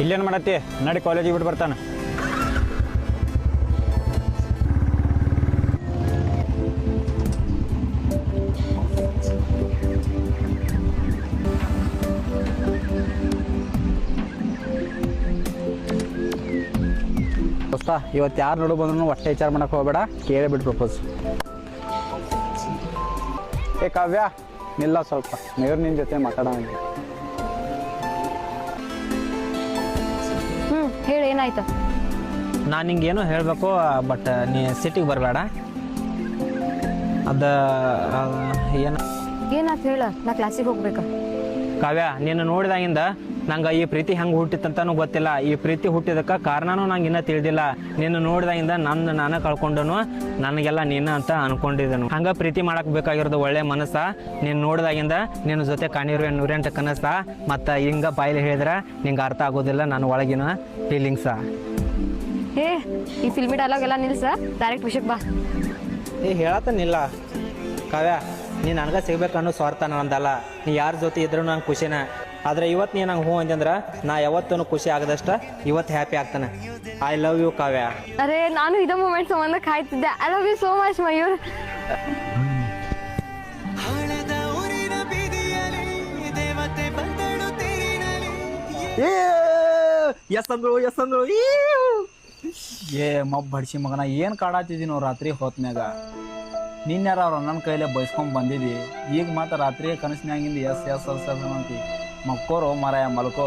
ಇಲ್ಲೇನು ಮಾಡತ್ತಿ ನಡಿ ಕಾಲೇಜಿಗೆ ಬಿಟ್ಟು ಬರ್ತಾನೆ. ದೋಸ್ತ ಇವತ್ತು ಯಾರು ನೋಡು ಬಂದ್ರು ಒಟ್ಟೆ ವಿಚಾರ ಮಾಡಕ್ಕೆ ಹೋಗ್ಬೇಡ, ಕೇಳಿ ಬಿಟ್ಟು ಪ್ರಪೋಸ್. ಏ ಕಾವ್ಯ ನಿಲ್ಲ ಸ್ವಲ್ಪ, ನೀರು ನಿನ್ನ ಜೊತೆ ಮಾತಾಡೋಣ. ಹೇಳಿ ಏನಾಯ್ತು? ನಾನು ನಿಂಗೇನೋ ಹೇಳಬೇಕು, ಬಟ್ ನೀ ಸಿಟಿಗೆ ಬರಬೇಡ. ಅದು ಏನಾಯ್ತು ಹೇಳ, ನಾ ಕ್ಲಾಸಿಗೆ ಹೋಗ್ಬೇಕಾ? ಕಾವ್ಯ, ನೀನು ನೋಡಿದಾಗಿಂದ ನಂಗೆ ಈ ಪ್ರೀತಿ ಹೆಂಗೆ ಹುಟ್ಟಿತ್ತಂತನೂ ಗೊತ್ತಿಲ್ಲ. ಈ ಪ್ರೀತಿ ಹುಟ್ಟಿದಕ್ಕೆ ಕಾರಣನೂ ನಂಗೆ ಇನ್ನೂ ತಿಳಿದಿಲ್ಲ. ನೀನು ನೋಡಿದಾಗಿಂದ ನಾನು ಕಳ್ಕೊಂಡನು, ನನಗೆಲ್ಲ ನೀನು ಅಂತ ಅನ್ಕೊಂಡಿದ್ದನು. ಹಂಗೆ ಪ್ರೀತಿ ಮಾಡಕ್ಕೆ ಬೇಕಾಗಿರೋದು ಒಳ್ಳೆ ಮನಸ್ಸ. ನೀನು ನೋಡಿದಾಗಿಂದ ನಿನ್ನ ಜೊತೆ ಕಾಣಿರುವ ನೂರೆಂಟು ಕನಸ. ಮತ್ತು ಹಿಂಗೆ ಬಾಯಲ್ಲಿ ಹೇಳಿದ್ರೆ ನಿಂಗೆ ಅರ್ಥ ಆಗೋದಿಲ್ಲ ನನ್ನ ಒಳಗಿನ ಫೀಲಿಂಗ್ಸ. ಏ ಈ ಫಿಲ್ಮಿ ಡೈಲಾಗ್ ಎಲ್ಲ ನಿಲ್ಸ, ಡೈರೆಕ್ಟ್ ವಿಷಯಕ್ಕೆ ಬಾ. ಹೇಳತ್ತನಿಲ್ಲ ಕಾವ್ಯ, ನೀ ನನಗೆ ಸಿಗ್ಬೇಕನ್ನೋ ಸ್ವಾರ್ಥ ನಂದಲ್ಲ. ನೀ ಯಾರ ಜೊತೆ ಇದ್ರೂ ನಂಗೆ ಖುಷಿನ. ಆದರೆ ಇವತ್ತು ನೀ ನಂಗೆ ಹ್ಞೂ ಅಂತಂದ್ರೆ ನಾ ಯಾವತ್ತೂ ಖುಷಿ ಆಗದಷ್ಟ ಇವತ್ತು ಹ್ಯಾಪಿ ಆಗ್ತಾನೆ. I love you Kavya. ಅರೆ ನಾನು ಇದೇ ಮೂಮೆಂಟ್ ಸಂಬಂಧ ಕಾಯ್ತಿದ್ದೆ. I love you so much Mayur. Yes ಅಂದ್ರು ಏ ಮಬ್ಬ ಬಡ್ಸಿ ಮಗನ, ಏನು ಕಾಡಾತಿದ್ದೀನೋ ರಾತ್ರಿ ಹೊತ್ನ್ಯಾಗ. ನಿನ್ಯಾರ ಅವ್ರು ನನ್ನ ಕೈಲೇ ಬೈಸ್ಕೊಂಡ್ ಬಂದಿದ್ದಿ, ಈಗ ಮಾತ್ರ ರಾತ್ರಿ ಕನಸಿನಾಗಿಂದ ಎಸ್ ಎಸ್ ಎಸ್ ಎಸ್ ಅಂತಿ. ಮಕ್ಕೋರು ಮಾರಾಯ ಮಲ್ಕೋ.